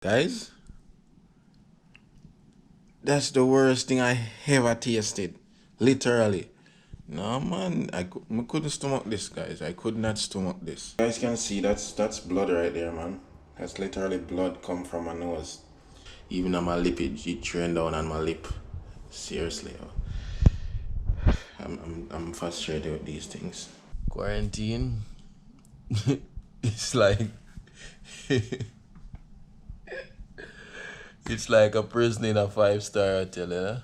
Guys, that's the worst thing I ever tasted. Literally. No man, I couldn't stomach this, guys. I could not stomach this. You guys can see that's blood right there, man. That's literally blood come from my nose. Even on my lip, it drained down on my lip. Seriously, I'm frustrated with these things. Quarantine. It's like it's like a prison in a 5-star hotel, yeah?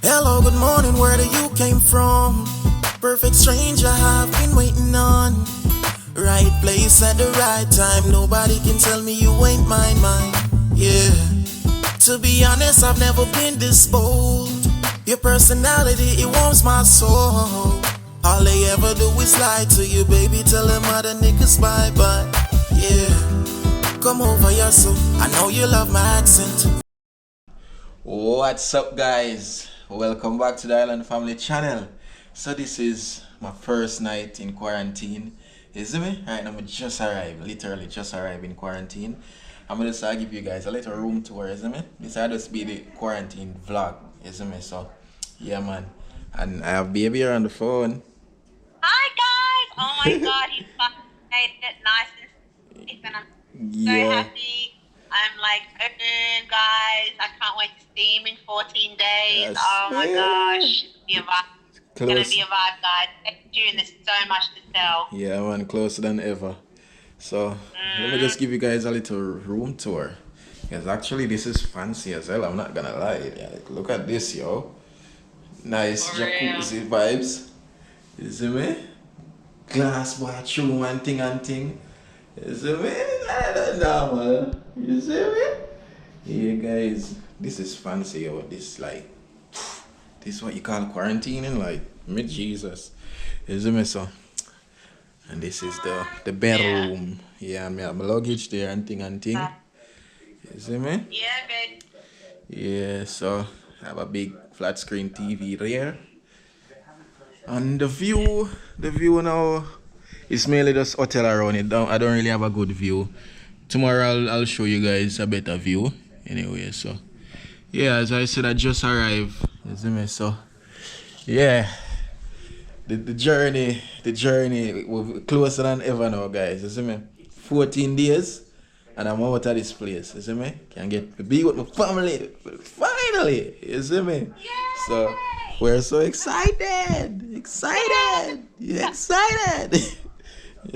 Hello, good morning, where do you came from? Perfect stranger I've been waiting on. Right place at the right time. Nobody can tell me you ain't mine. Yeah. To be honest, I've never been this bold. Your personality, it warms my soul. All they ever do is lie to you, baby. Tell them other niggas bye-bye. Yeah. Come over here, so I know you love my accent. What's up, guys? Welcome back to the Island Family channel. So this is my first night in quarantine. You see me? Right now I just arrived, literally just arrived in quarantine. I'm gonna just give you guys a little room tour, you see me? This will just be the quarantine vlog, you see me? So yeah, man. And I have baby here on the phone. Hi guys! Oh my god, he fucking made it nice and safe, and I'm so Yeah. happy. I'm like, guys, I can't wait to see him in 14 days. Yes. Oh my gosh, it's gonna be a vibe. It's gonna Close. be a vibe, guys. Stay tuned. There's so much to tell. Yeah, man, closer than ever. So let me just give you guys a little room tour. Because actually this is fancy as hell, I'm not gonna lie. Like, look at this, yo. Nice For real. jacuzzi vibes. You see me? Glass bathroom and thing. You see me? I don't know, man. You see me? Yeah, guys. This is fancy, yo. This this is what you call quarantining, like, me Jesus. You see me, so? And this is the bedroom. Yeah, me have my luggage there and thing. You see me? Yeah, babe. Yeah, so I have a big flat screen TV there. And the view now is mainly just hotel around it. I don't really have a good view. Tomorrow I'll show you guys a better view. Anyway, so yeah, as I said, I just arrived. You see me? So yeah. The journey we're closer than ever now, guys. You see me? 14 days and I'm out of this place. You see me? Can get to be with my family finally. You see me? So we're so excited. You excited. You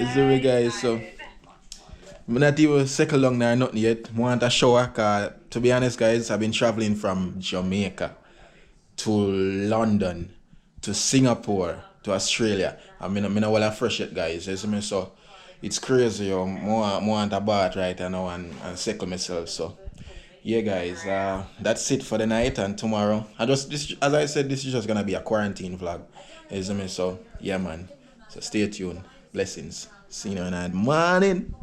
see me, guys? So I'm not even second long now, nothing yet. I want a shower, cause to be honest, guys, I've been traveling from Jamaica to London to Singapore to Australia. I mean, I'm well fresh yet, guys. You see me? So it's crazy, yo. More want a bath right now and settle myself. So yeah, guys, that's it for the night and tomorrow. As I said, this is just gonna be a quarantine vlog. You see me? So yeah, man. So stay tuned. Blessings. See you in the morning.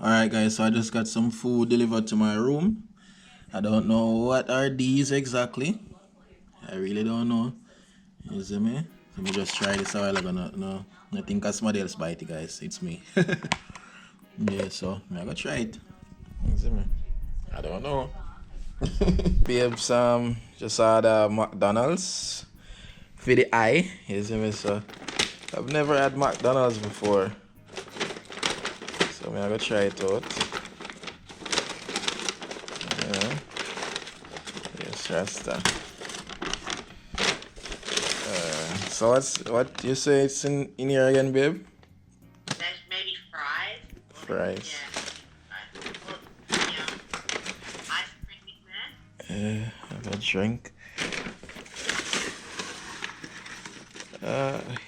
Alright, guys, so I just got some food delivered to my room. I don't know what are these exactly. I really don't know. You see me? Let me just try this a while ago. No, I think somebody else bite it, guys. It's me. Yeah, so I'm gonna try it. You see me? I don't know. Babes, just had McDonald's for the eye. You see me? So I've never had McDonald's before. So I'm gonna try it out. Yeah. Yes, Rasta. So what you say it's in here again, babe? There's maybe fries. Fries. Yeah. Ice cream in there. Have a drink.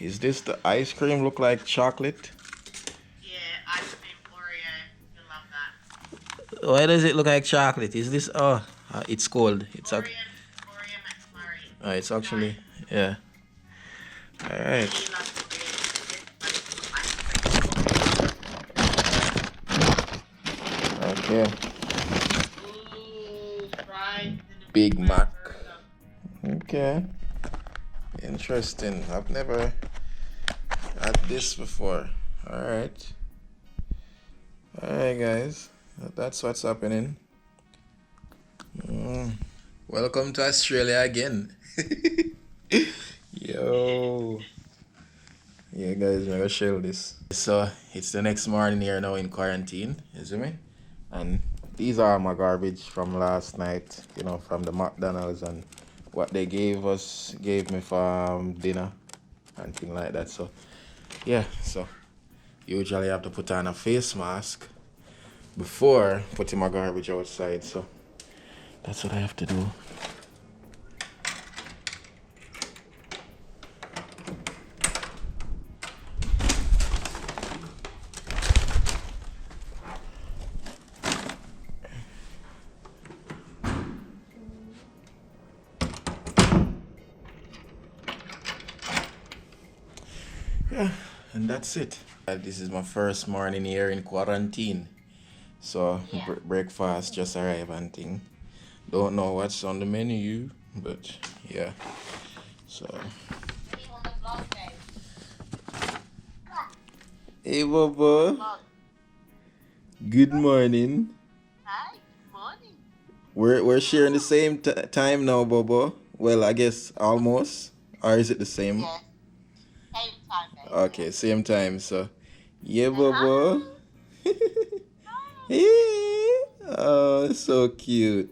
Is this the ice cream look like chocolate? Yeah, ice cream Oreo. You'll love that. Why does it look like chocolate? Is this It's cold. It's actually, yeah. Alright. Okay. Big Mac. Okay. Interesting. I've never had this before. Alright. Alright, guys. That's what's happening. Welcome to Australia again. Yo. Yeah, guys, I'm gonna share this. So, it's the next morning here now in quarantine. You see me? And these are my garbage from last night, you know, from the McDonald's and what they gave me for dinner and things like that. So, yeah, so usually I have to put on a face mask before putting my garbage outside. So, that's what I have to do. Yeah, and that's it. This is my first morning here in quarantine. So breakfast just arrived and thing. Don't know what's on the menu, but yeah. So hey Bobo. Good morning. Hi, good morning. We're sharing the same time now, Bobo. Well, I guess almost. Or is it the same? Yes, same time, baby. Okay, same time. So yeah, Bobo. Hey. Oh, so cute.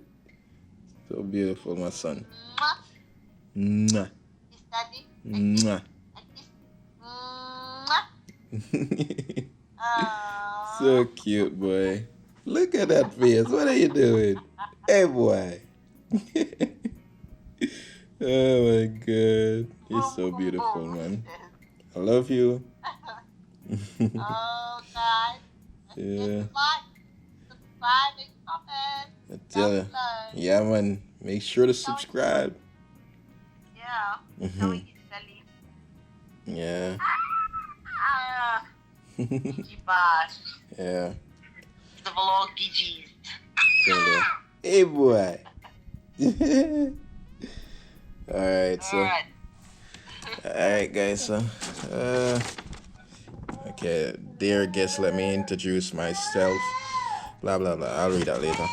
So beautiful, my son. Mwah. Mwah. This daddy. Mwah. Like this. Mwah. Aww. So cute, boy. Look at that face. What are you doing? Hey, boy. Oh, my God. He's so beautiful, man. I love you. Oh, guys. Yeah. Like, subscribe, and comment. I tell you. Yeah, man. Make sure to subscribe. Yeah. Mhm. So easy, Sally. Yeah. Ah. Jibash. Yeah. The vloggy G's. Tell you. Hey, boy. Alright, so. Alright. Alright, guys, so. Okay, dear guest, let me introduce myself. Blah, blah, blah. I'll read that later.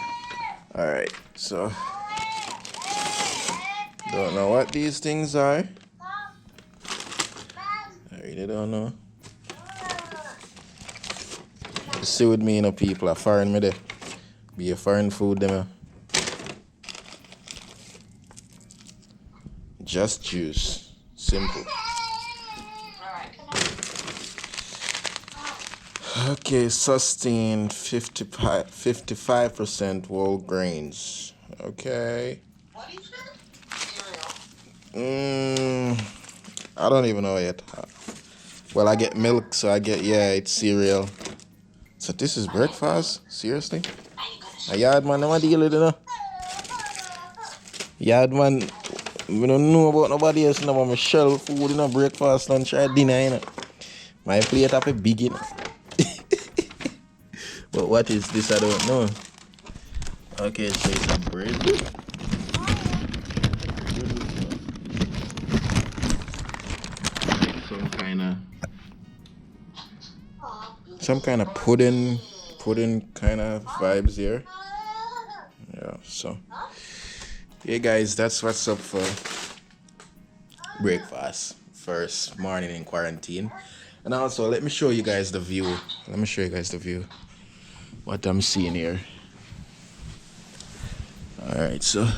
Alright, so. Don't know what these things are. I really don't know. See with me, you know, people are foreign me there. Be a foreign food, them. Just juice. Simple. Okay, sustained 55% whole grains. Okay. What is it? Cereal. I don't even know yet. Well, I get milk, so I get, yeah, it's cereal. So this is breakfast? Seriously? A yard man, I'm deal with it, you know? Yard man, we don't know about nobody else, you know, but I shell food, you know, breakfast, lunch, or dinner, you know. My plate up a big, you know. But what is this? I don't know. Okay, so it's a bread. Some kind of pudding kind of vibes here. Yeah, so hey guys, that's what's up for breakfast. First morning in quarantine. And also let me show you guys the view. What I'm seeing here. Alright, so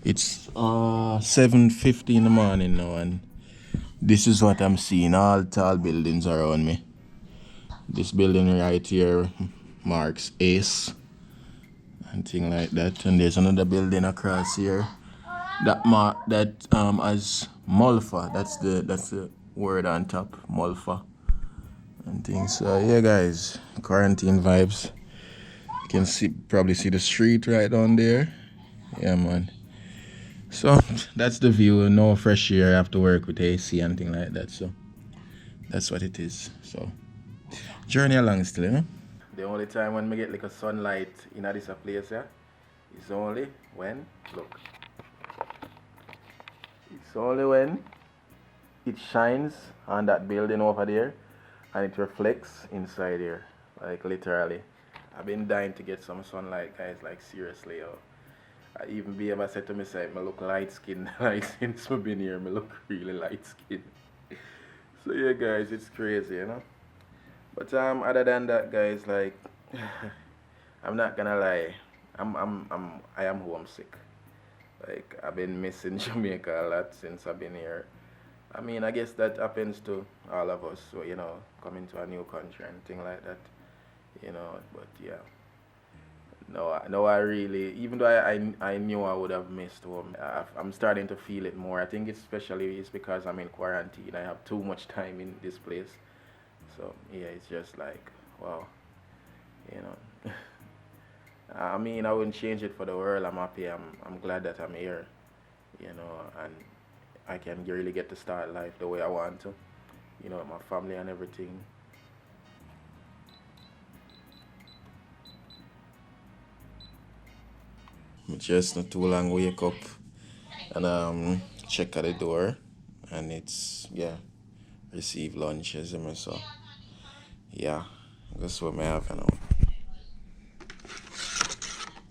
it's 7:50 in the morning now, and this is what I'm seeing. All tall buildings around me. This building right here marks Ace and thing like that. And there's another building across here that as Mulfa. That's the word on top, Mulfa and things. So yeah, guys, quarantine vibes. You can probably see the street right down there. Yeah, man. So that's the view. No fresh air. I have to work with AC and thing like that. So that's what it is. So journey along still, you know. The only time when we get like a sunlight in this place, yeah, is only when look. It's only when it shines on that building over there and it reflects inside here. Like literally. I've been dying to get some sunlight, guys, like seriously, yo. I even be able to say to myself, I look light skinned. Like since I've been here, I look really light skinned. So yeah, guys, it's crazy, you know. But other than that, guys, like I'm not gonna lie, I am homesick. Like I've been missing Jamaica a lot since I've been here. I mean, I guess that happens to all of us. So you know, coming to a new country and thing like that. You know, but yeah. No, I really, even though I knew I would have missed home, I'm starting to feel it more. I think especially it's because I'm in quarantine. I have too much time in this place. So, yeah, it's just like, wow, you know. I mean, I wouldn't change it for the world. I'm happy. I'm glad that I'm here, you know, and I can really get to start life the way I want to, you know, with my family and everything. Just not too long wake up and check at the door and it's yeah receive lunch as so yeah that's what I have you know.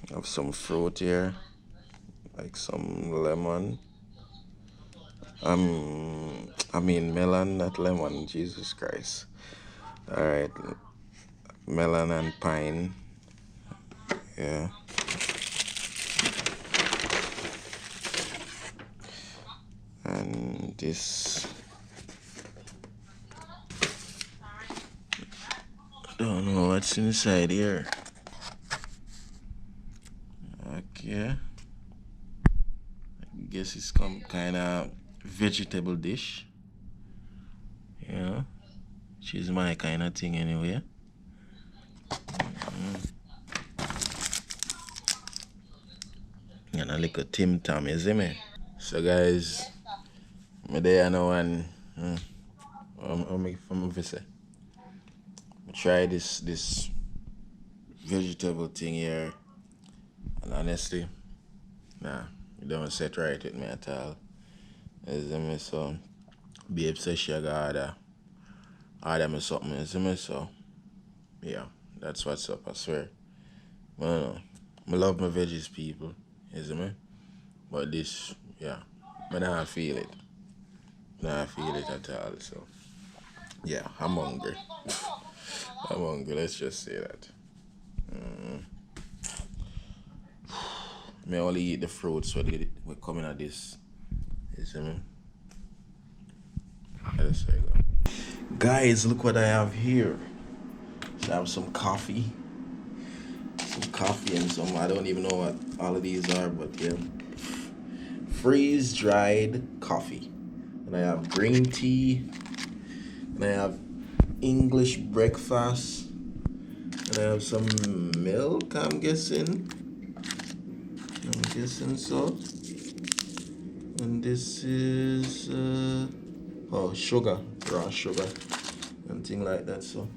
I have some fruit here like some lemon I mean melon not lemon Jesus Christ. All right, melon and pine, yeah. And this don't know what's inside here. Okay, I guess it's some kind of vegetable dish, yeah, which is my kind of thing anyway. And a little Tim Tam, you see me? So guys, me there now and I'll make from say. Try this vegetable thing here, and honestly, nah, it don't set right with me at all. You see me? So, babe says she got order me something. You see me? So, yeah, that's what's up. I swear. I don't know. I love my veggies, people. You see me? But this, yeah, but now I feel it. Now I feel it at all. So, yeah, I'm hungry. I'm hungry. Let's just say that. May only eat the fruits so we're coming at this. You see me? Let's say go. Guys, look what I have here. So I have some coffee. Some coffee and some I don't even know what all of these are, but yeah. Freeze dried coffee. And I have green tea. And I have English breakfast. And I have some milk, I'm guessing. So. And this is sugar, raw sugar, and thing like that. So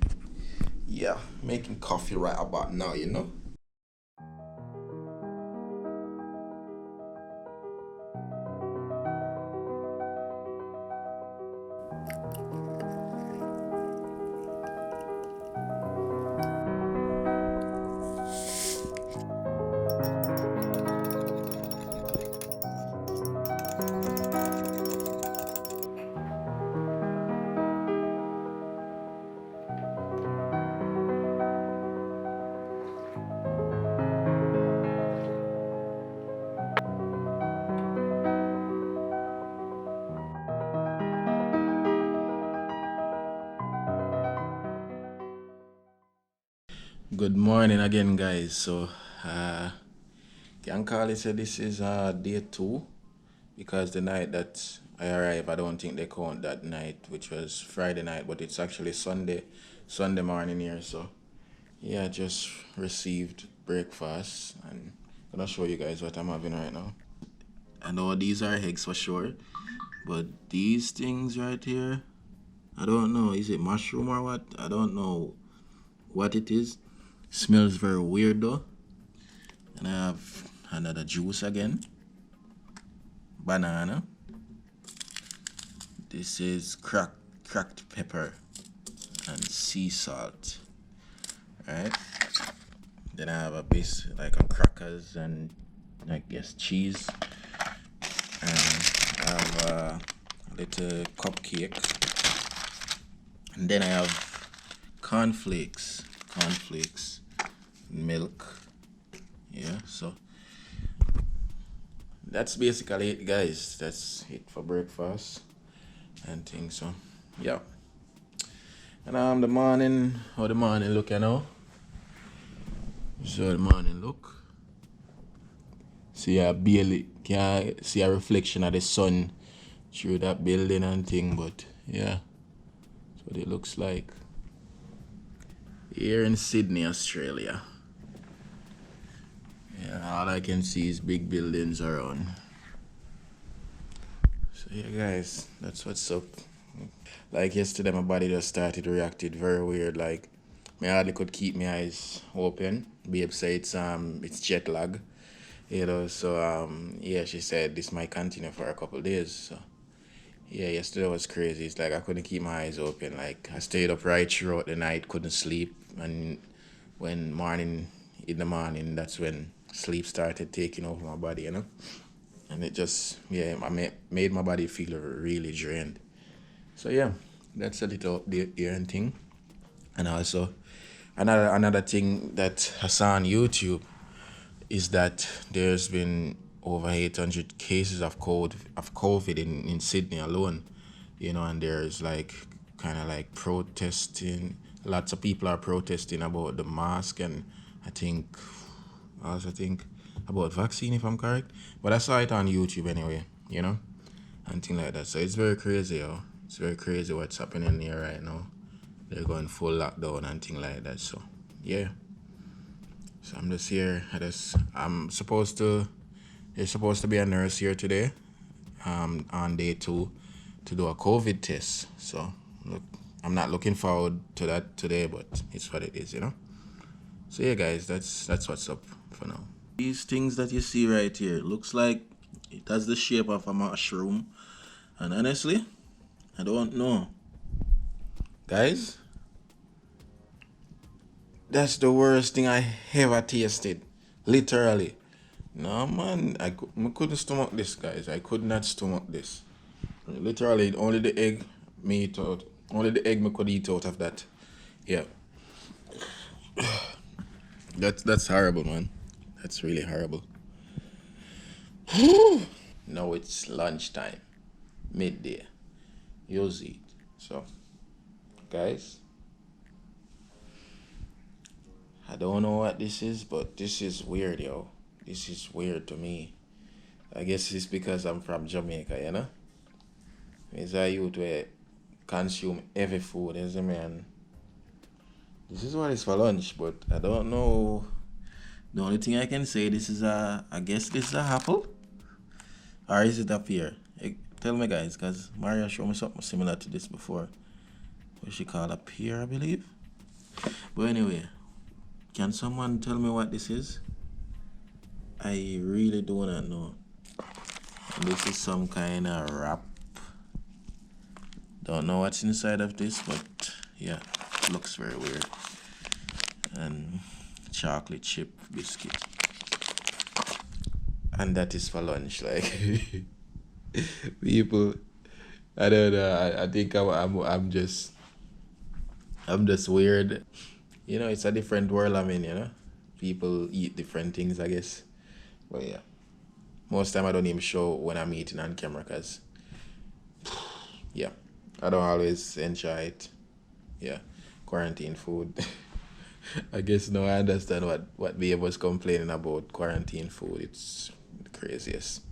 yeah, making coffee right about now, you know. Good morning again, guys. So, can call it say this is day 2 because the night that I arrived, I don't think they count that night, which was Friday night, but it's actually Sunday morning here. So, yeah, just received breakfast and gonna show you guys what I'm having right now. I know these are eggs for sure, but these things right here, I don't know, is it mushroom or what? I don't know what it is. Smells very weird though. And I have another juice again. Banana. This is cracked pepper and sea salt. Right? Then I have a piece like a crackers and I guess cheese. And I have a little cupcake. And then I have cornflakes, milk. Yeah, so that's basically it, guys. That's it for breakfast and things. So yeah. And the morning, how the morning look, you know? So the morning look. See, I barely can see a reflection of the sun through that building and thing, but yeah, that's what it looks like here in Sydney, Australia. Yeah, all I can see is big buildings around. So yeah, guys, that's what's up. Like yesterday, my body just started reacting very weird. Like, I hardly could keep my eyes open. Babe said it's jet lag, you know. So yeah, she said this might continue for a couple of days. So yeah, yesterday was crazy. It's like I couldn't keep my eyes open. Like I stayed up right throughout the night, couldn't sleep, and in the morning, that's when sleep started taking over my body, you know. And it just made my body feel really drained. So yeah, that's a little update here and thing. And also another thing that I saw on YouTube is that there's been over 800 cases of COVID in Sydney alone, you know, and there's like kind of like protesting. Lots of people are protesting about the mask, and I also think about vaccine, if I'm correct. But I saw it on YouTube anyway, you know, and things like that. So it's very crazy, yo. It's very crazy what's happening here right now. They're going full lockdown and things like that. So yeah. So I'm just here. There's supposed to be a nurse here today, on day 2, to do a COVID test. So look, I'm not looking forward to that today, but it's what it is, you know. So yeah, guys, that's what's up for now. These things that you see right here looks like it has the shape of a mushroom, and honestly, I don't know, guys. That's the worst thing I ever tasted, literally. No man, I couldn't stomach this, guys. I could not stomach this. Literally, only the egg me could eat out of that. Yeah. That's horrible, man. That's really horrible. Now it's lunchtime, midday. Use it. So, guys, I don't know what this is, but this is weird, yo. This is weird to me. I guess it's because I'm from Jamaica, you know? It's a youth where consume every food, is a man. This is what it's for lunch, but I don't know. The only thing I can say, I guess this is a apple? Or is it a pear? Tell me, guys, because Maria showed me something similar to this before. What she call a pear, I believe. But anyway, can someone tell me what this is? I really do not know. This is some kind of wrap. Don't know what's inside of this, but yeah, it looks very weird. And chocolate chip biscuit. And that is for lunch, like people. I don't know. I think I'm just weird. You know, it's a different world I'm in. You know, people eat different things, I guess. But yeah, most time I don't even show when I'm eating on camera, cause yeah, I don't always enjoy it. Yeah, quarantine food. I guess now I understand what Babe was complaining about quarantine food. It's the craziest.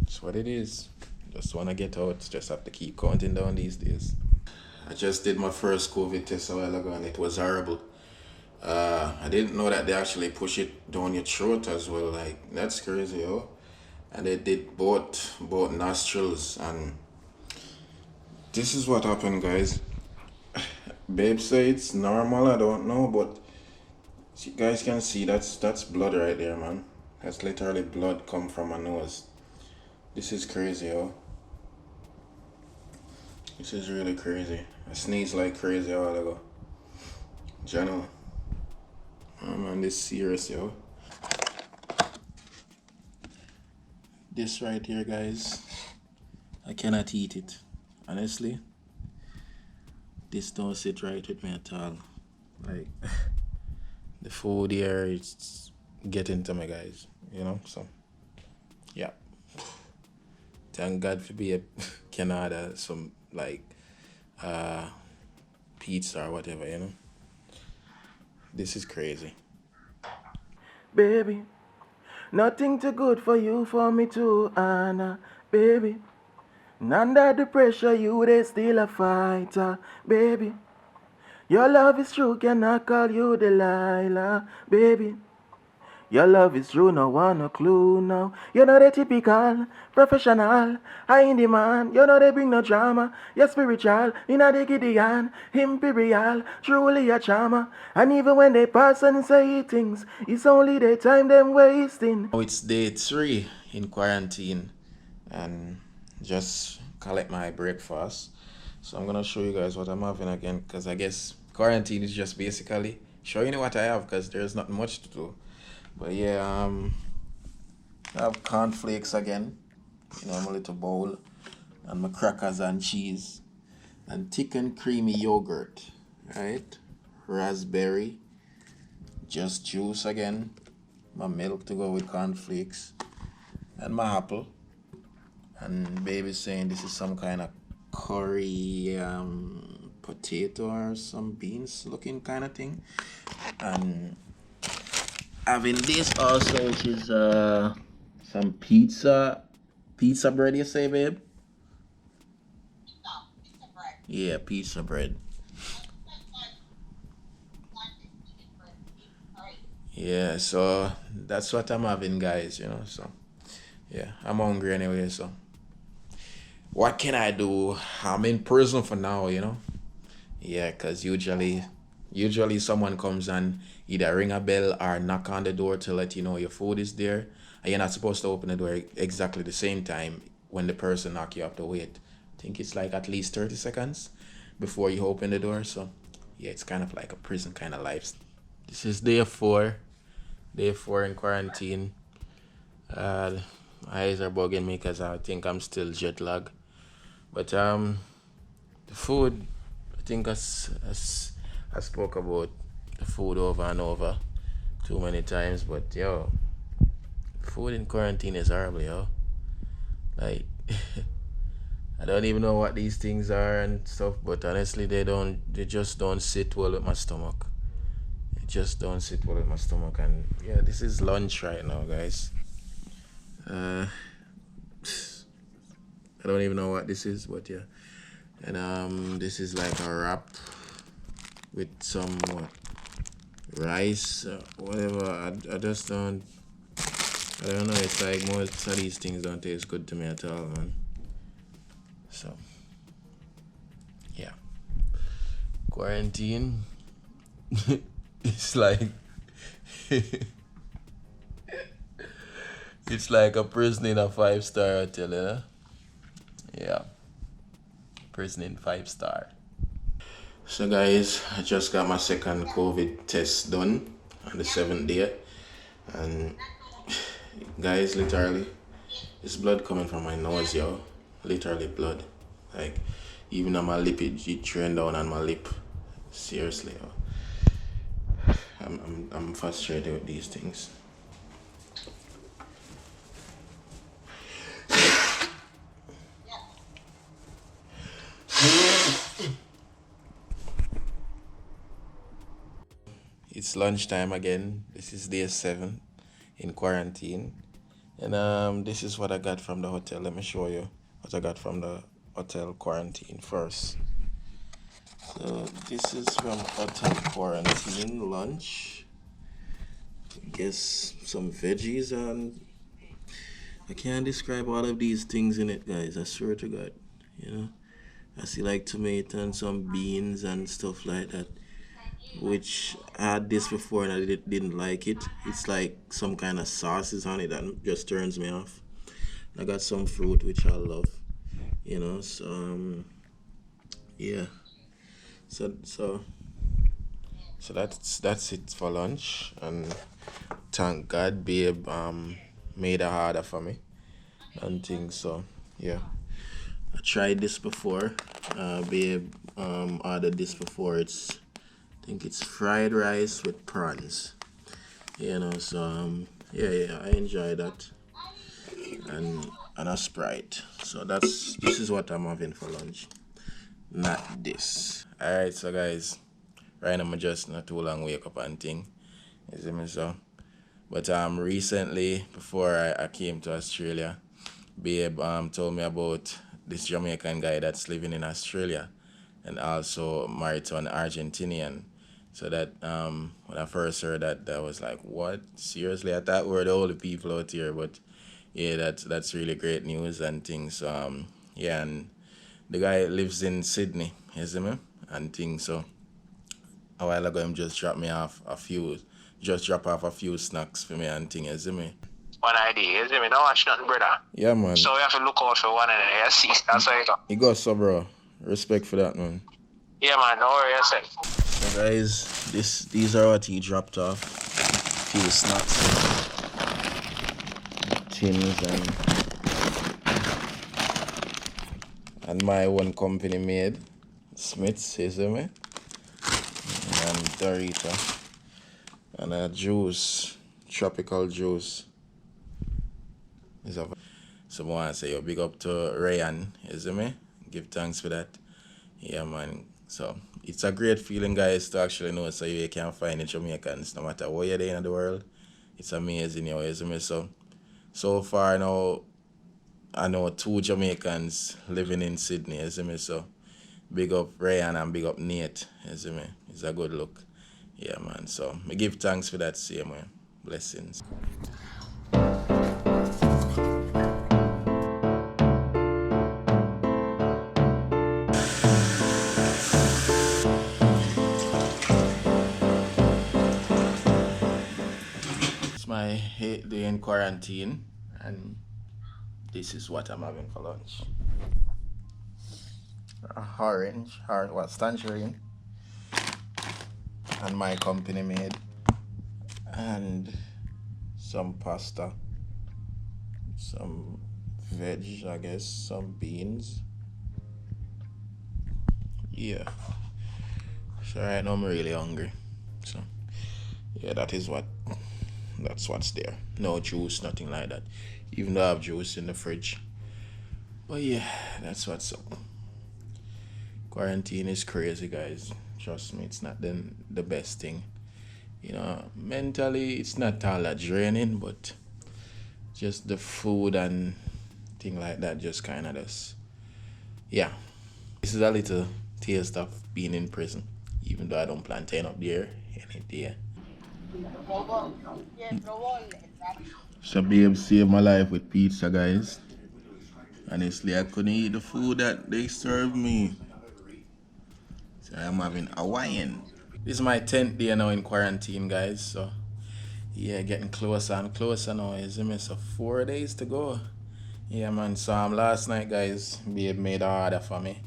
It's what it is. Just want to get out. Just have to keep counting down these days. I just did my first COVID test a while ago and it was horrible. I didn't know that they actually push it down your throat as well. Like, that's crazy, yo. And they did both nostrils, and this is what happened, guys. Babe say it's normal, I don't know, but you guys can see that's blood right there, man. That's literally blood come from my nose. This is crazy, yo. This is really crazy. I sneezed like crazy a while ago. Jano. Oh man, this serious, yo. This right here, guys, I cannot eat it. Honestly, this don't sit right with me at all. Like, the food here, it's getting to me, guys. You know, so yeah. Thank God for be a Canada, some like pizza or whatever, you know. This is crazy. Baby, nothing too good for you, for me too, Anna, baby. Under the pressure, you they still a fighter, baby. Your love is true, cannot call you Delilah, baby. Your love is true, no one a clue now. You're not a typical professional, high in demand. You know they bring no drama. You're spiritual, in a the Gideon, imperial, truly a charmer. And even when they pass and say things, it's only the time them wasting. Oh, it's day 3 in quarantine, and just collect my breakfast. So I'm gonna show you guys what I'm having again, because I guess quarantine is just basically showing you what I have, because there's not much to do. But yeah, I have cornflakes again, you know, my little bowl, and my crackers and cheese, and thick and creamy yogurt, right? Raspberry, just juice again, my milk to go with cornflakes, and my apple. And baby's saying this is some kind of curry potato or some beans looking kind of thing. And having this also, which is some pizza bread, you say, babe? Pizza bread. Yeah, pizza bread. Yeah, so that's what I'm having, guys, you know. So yeah, I'm hungry anyway, so what can I do? I'm in prison for now, you know. Yeah, because usually someone comes and either ring a bell or knock on the door to let you know your food is there, and you're not supposed to open the door exactly the same time. When the person knock, you have to wait. I think it's like at least 30 seconds before you open the door. So yeah, it's kind of like a prison kind of life. This is day 4 in quarantine. My eyes are bugging me because I think I'm still jet lag. But the food, I think I spoke about the food over and over too many times. But yo, food in quarantine is horrible, yo. Like, I don't even know what these things are and stuff, but honestly, they just don't sit well with my stomach. They just don't sit well with my stomach. And yeah, this is lunch right now, guys. I don't even know what this is, but yeah. And this is like a wrap with some rice, whatever. I just don't. I don't know. It's like most of these things don't taste good to me at all, man. So yeah, quarantine. It's like it's like a prison in a 5-star hotel, yeah. Yeah, prison in 5-star. So guys, I just got my second COVID test done on the 7th day, and guys, literally, it's blood coming from my nose, yo. Literally blood. Like, even on my lip, it drained down on my lip. Seriously, yo. I'm frustrated with these things. It's lunchtime again. This is day 7 in quarantine. And this is what I got from the hotel. Let me show you what I got from the hotel quarantine first. So this is from Hotel Quarantine lunch. I guess some veggies, and I can't describe all of these things in it, guys. I swear to God, you know. I see like tomato and some beans and stuff like that, which I had this before and I didn't like it. It's like some kind of sauces on it that just turns me off. I got some fruit which I love, you know. So yeah. So that's it for lunch, and thank God babe made it harder for me and things. So yeah, I tried this before. Babe ordered this before. I think it's fried rice with prawns, you know. So yeah, I enjoy that, and a Sprite. So this is what I'm having for lunch, not this. Alright, so guys, right now I'm just not too long wake up and thing, you see me. So but recently, before I came to Australia, babe told me about this Jamaican guy that's living in Australia and also married to an Argentinian. So that when I first heard that, I was like, what? Seriously? I thought we were the only people out here, but yeah, that's really great news and things. Yeah, and the guy lives in Sydney, you see me? And things. So a while ago him just drop off a few snacks for me and things, you see me? One idea, you see me? Don't watch nothing, brother. Yeah, man. So we have to look out for one another. You see, that's how you go. You got so, bro. Respect for that, man. Yeah, man, don't worry yourself. So guys, these are what he dropped off. A few snacks and tins and my own company made Smith's, you see me? And Dorita. And a juice, tropical juice. So I want to say yo, big up to Ryan, you see me? Give thanks for that. Yeah, man. So it's a great feeling, guys, to actually know so you can find the Jamaicans no matter where you're there in the world. It's amazing, you see me? So far now, I know 2 Jamaicans living in Sydney, you see me? So big up Ryan and big up Nate, you see me? It's a good look. Yeah, man. So I give thanks for that same way. Blessings. It's my 8th day in quarantine, and this is what I'm having for lunch. Tangerine. And my company made, and some pasta, some veg, I guess, some beans. Yeah. So right now I'm really hungry. So yeah, that's what's there. No juice, nothing like that. Even though I have juice in the fridge. But yeah, that's what's up. Quarantine is crazy, guys. Trust me, it's not the best thing. You know, mentally, it's not all that draining, but just the food and thing like that just kind of does. Yeah. This is a little taste of being in prison, even though I don't plan to end up there any day. So babe saved my life with pizza, guys. Honestly, I couldn't eat the food that they served me. I'm having Hawaiian. This is my 10th day now in quarantine, guys. So yeah, getting closer and closer now. You see me? So 4 days to go. Yeah, man. So last night, guys, babe made an order for me,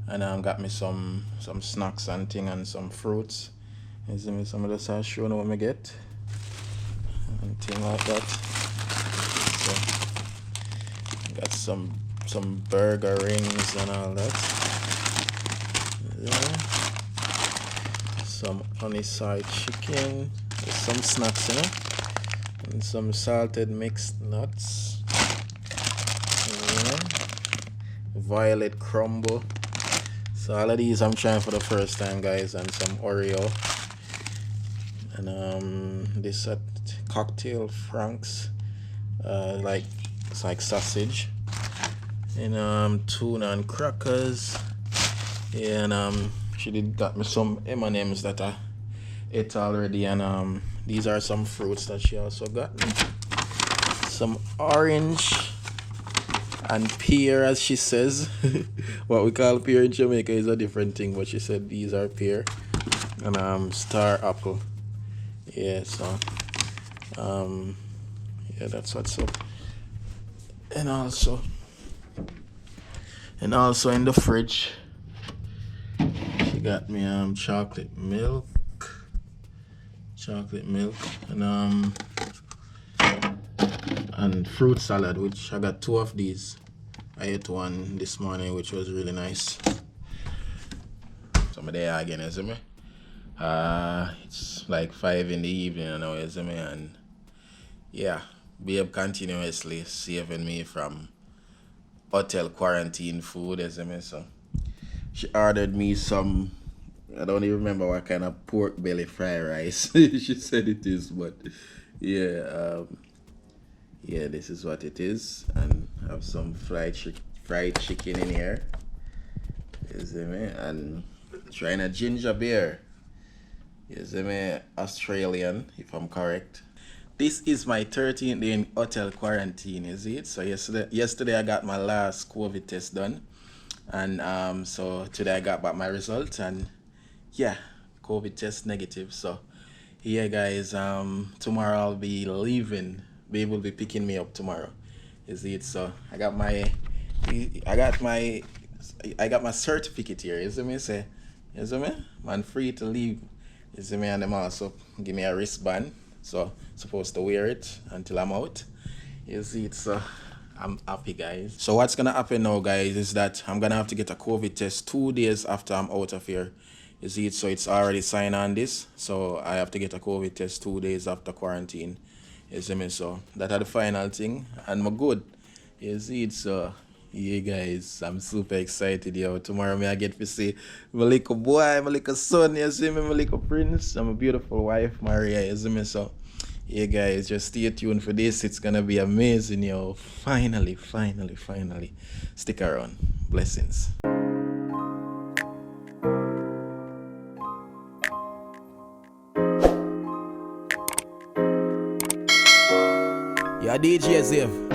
and got me some snacks and thing and some fruits. You see me? Some of this I'll show you what I get and thing like that. So got some burger rings and all that. Yeah. Some honey side chicken, some snacks, you know, and some salted mixed nuts. Yeah. Violet crumble. So all of these I'm trying for the first time, guys, and some Oreo. And this cocktail franks, it's like sausage. And tuna and crackers. Yeah, and She did got me some M&Ms that I ate already, and these are some fruits that she also got me. Some orange and pear, as she says. What we call pear in Jamaica is a different thing, but she said these are pear. And star apple. Yeah, so yeah, that's what's up. And also in the fridge she got me chocolate milk and fruit salad, which I got 2 of these. I ate one this morning, which was really nice. So I'm there again, you see me? It's like 5 in the evening now, you see me? And yeah, babe continuously saving me from hotel quarantine food, you see me? So she ordered me some, I don't even remember what kind of pork belly fried rice she said it is, but yeah, yeah, this is what it is. And I have some fried chicken in here, you see me? And trying a ginger beer, you see me? Australian, if I'm correct. This is my 13th day in hotel quarantine, is it? So yesterday I got my last COVID test done, and so today I got back my results, and yeah, COVID test negative. So yeah, guys, tomorrow I'll be leaving. Babe will be picking me up tomorrow, is it? So I got my certificate here, you see me? Say, you see me? Man, free to leave, you see me? And them also give me a wristband, so supposed to wear it until I'm out, you see it? So I'm happy, guys. So what's gonna happen now, guys, is that I'm gonna have to get a COVID test 2 days after I'm out of here, you see it? So it's already signed on this, so I have to get a COVID test 2 days after quarantine, you see me? So that are the final thing, and I'm good, you see it? So yeah, guys, I'm super excited, yo. Tomorrow I get to see my little boy, my little son, you see me, my little prince, and my beautiful wife, Maria, you see me? So yeah, guys, just stay tuned for this. It's gonna be amazing, yo. Finally. Stick around. Blessings. Yeah, DJ Zev.